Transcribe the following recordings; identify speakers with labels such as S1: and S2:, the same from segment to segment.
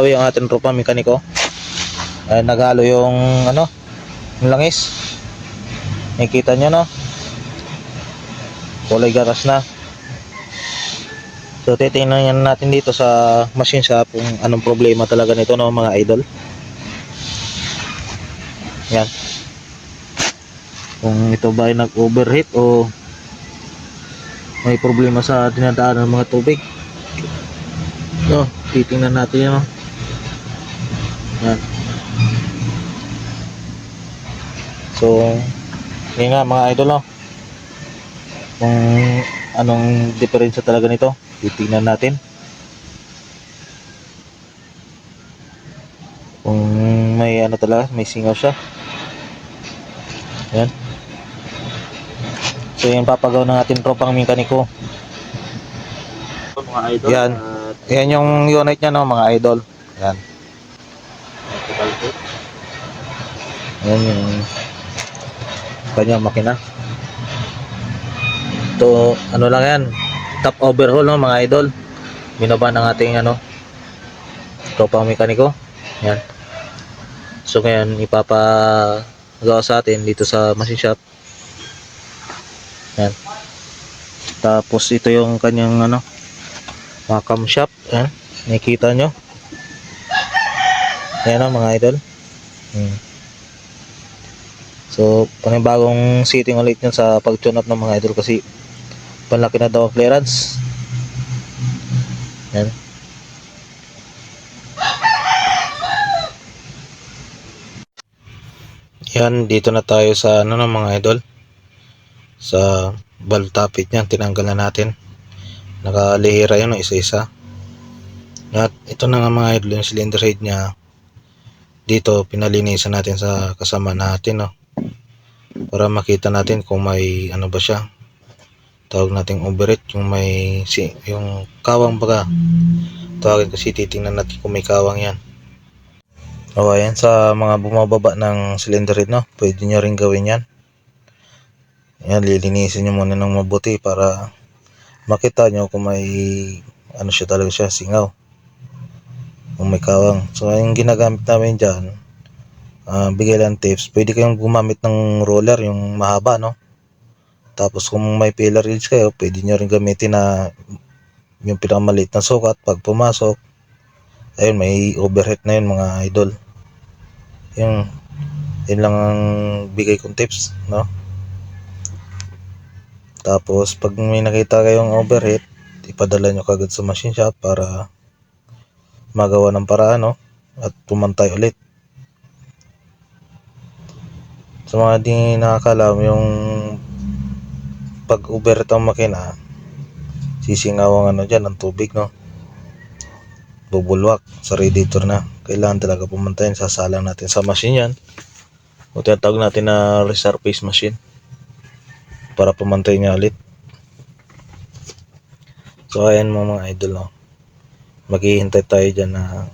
S1: Yung ating tropa mekaniko ay naghalo yung yung langis. Nakikita nyo, no, kulay gatas na. So titingnan natin dito sa machine shop kung anong problema talaga nito, no, mga idol. Yan, kung ito ba ay nag overheat o may problema sa dinadaan ng mga tubig. So titingnan natin yan, no? Yan. So yun nga mga idol, no, kung anong diferensya talaga nito, titingnan natin kung may talaga, may singaw siya. Yan. So yung papagaw ng ating tropang mekaniko.
S2: Mga idol.
S1: Yan. Yan yung unit niya, no, mga idol. Yan. Yan yung kanyang makina. Ito, lang yan, top overhaul, no, mga idol. Binaba ng ating tropang mekaniko. Yan. So ngayon ipapagawa sa atin dito sa machine shop. Yan. Tapos ito yung kanyang mga camshaft. Yan. Nakikita nyo. Yan, mga idol. So panibagong setting ulit yun sa pag-tune up ng mga idol kasi panlaki na daw ang clearance. Yan. Yan, dito na tayo sa mga idol, sa valve tappet niyan. Tinanggal na natin, nakalihira yun, isa-isa. At ito na nga mga idol, yung cylinder head nya dito, pinalinisan natin sa kasama natin, no, para makita natin kung may ba siya, tawag nating overheat, yung may yung kawang baga tawagin, kasi titingnan natin kung may kawang yan. O ayan, sa mga bumababa ng cylinder head, no, pwede nyo rin gawin yan. Yan, lilinisin nyo muna ng mabuti para makita nyo kung may siya talaga siya, singaw, kung may kawang. So yung ginagamit namin dyan, bigay lang tips, pwede kayong gumamit ng roller, yung mahaba, no. Tapos kung may pillar gauge kayo, pwede nyo rin gamitin na yung pinakamaliit na sukat. Pag pumasok, ayun, may overheat na yun, mga idol. Yun lang ang bigay kong tips, no. Tapos pag may nakita kayong overheat, ipadala nyo kagad sa machine shop para magawa ng paraan, no, at pumantay ulit. Sa mga di nakakalam, yung pag overheat ang makina, sisingaw ang dyan, ang tubig, no, bubulwak sa radiator na. Kailangan talaga pumantayin, sasalang natin sa machine yan, o tinatawag natin na resurface machine, para pumantay niya ulit. So ayan mga idol, no, maghihintay tayo dyan na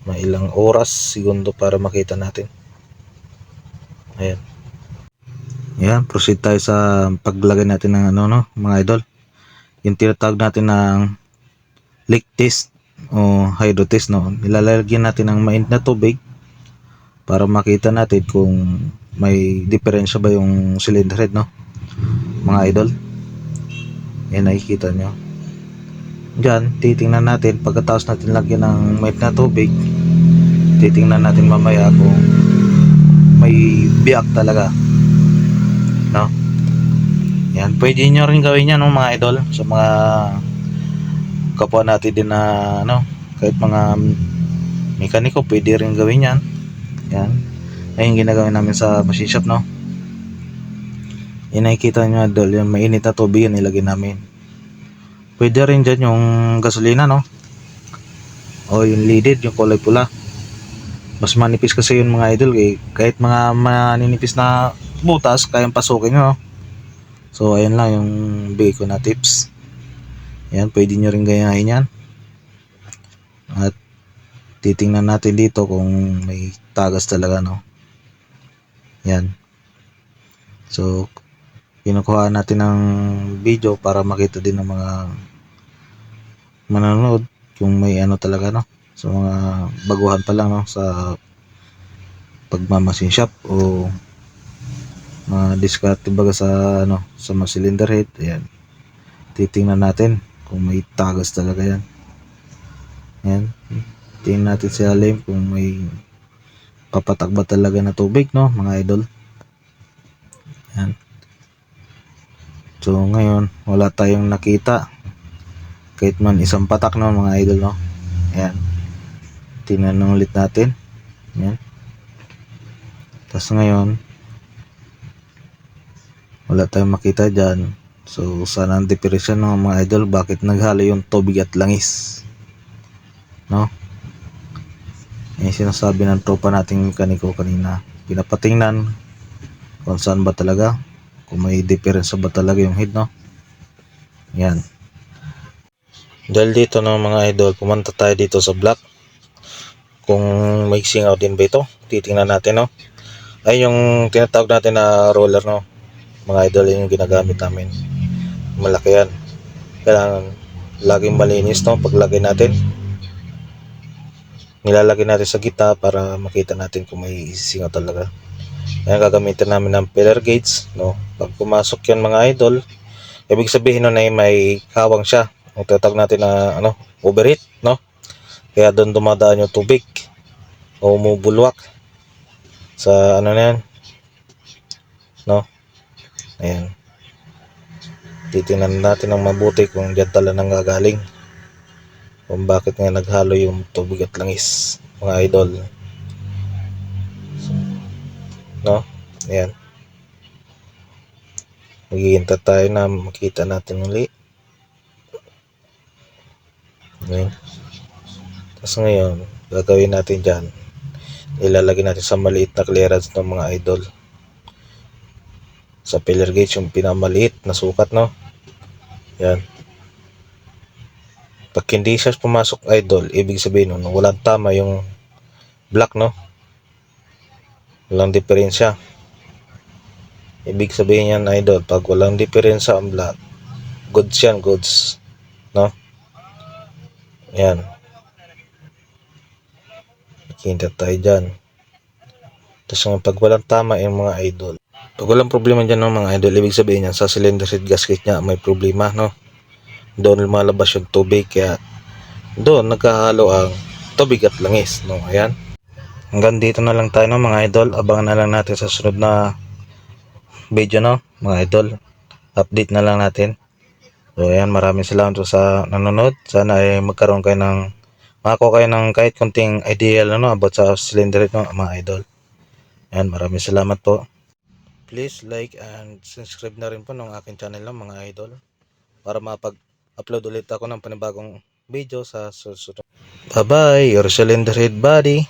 S1: may ilang oras, segundo para makita natin. Ayan. Yan, proceed tayo sa paglagay natin ng mga idol, yung tinatawag natin ng leak test o hydro test, no. Nilalagyan natin ng mainit na tubig para makita natin kung may diferensya ba yung cylinder head, no, mga idol. Yan, nakikita nyo dyan. Titingnan natin pagkatapos natin lagyan ng mainit na tubig, titingnan natin mamaya kung may biyak talaga, no. Yan, pwede nyo rin gawin yan, no, mga idol, sa mga kapwa natin din na kahit mga mekaniko, pwede rin gawin yan. Yan, ayun ginagawin namin sa machine shop, no. Yan, nakikita nyo idol, yung mainit na tubig yan nilagay namin. Pwede rin dyan yung gasolina, no, o yung leaded, yung kulay pula. Mas manipis kasi yun, mga idol, kahit mga maninipis na butas kayang pasukin nyo, no? So ayan lang yung bigay ko na tips. Yan, pwede nyo rin gayahin yan. At titingnan natin dito kung may tagas talaga, no. Yan. So kinukuha natin ng video para makita din ng mga manonood kung may talaga, no, sa mga baguhan pa lang, no, sa pagmamasin shop o mga diskarte baga sa sa mga cylinder head. Ayan, titingnan natin kung may tagas talaga yan. Ayan, tingnan natin sa ilalim kung may papatak ba talaga na tubig, no, mga idol. Ayan. So ngayon wala tayong nakita kahit man isang patak, no, mga idol, no. Ayan, tingnan ulit natin. Ayan. Tapos ngayon wala tayong makita dyan. So sana ang diferensya, no, mga idol, bakit naghalo yung tubig at langis, no. Yung sinasabi ng tropa nating mekaniko kanina, pinapatingnan kung saan ba talaga, kung may diferensya ba talaga yung head, no. Yan. Dahil dito, no, mga idol, pumunta tayo dito sa block kung may singaw din ba ito. Titingnan natin, no. Ay, yung tinatawag natin na roller, no, mga idol, yung ginagamit namin. Malaki yan, kailangan laging malinis, no, paglagay natin. Nilalagay natin sa gitna para makita natin kung may singaw talaga. Ayan, gagamitin namin ng filler gauge, no. Pag pumasok yan, mga idol, ibig sabihin nun ay may hawang siya. Ang tatawag natin na overheat, no. Kaya doon dumadaan yung tubig o umubulwak sa na yan, no. Ayan, titingnan natin ng mabuti kung diyan talaga nanggagaling, kung bakit nga naghalo yung tubig at langis, mga idol, no. Ayan, maghihintay tayo na makita natin ulit. Ayan. Tapos ngayon gagawin natin dyan, ilalagay natin sa maliit na clearance ng mga idol, sa filler gauge, yung pinamaliit na sukat, no. Yan, pag hindi siya pumasok, idol, ibig sabihin nun walang tama yung block, no, walang diferensya. Ibig sabihin yan, idol, pag walang diferensya ang block, goods yan, goods, no. Yan, nakikita tayo dyan. Tapos pag walang tama yung mga idol, pag walang problema dyan, no, mga idol, ibig sabihin yan sa cylinder head gasket nya may problema, no. Doon lumalabas yung tubig, kaya doon nagkahalo ang tubig at langis, no. Ayan, hanggang dito na lang tayo, no, mga idol. Abangan na lang natin sa sunod na video, no, mga idol. Update na lang natin. So ayan, maraming salamat sa nanonood. Sana ay magkaroon kayo ng makakuha kayo ng kahit konting idea, no, about sa cylinder, no, mga idol. Ayan, maraming salamat po. Please like and subscribe na rin po ng aking channel, no, mga idol, para mapag-upload ulit ako ng panibagong video sa susunod. Bye bye, your cylinder head buddy.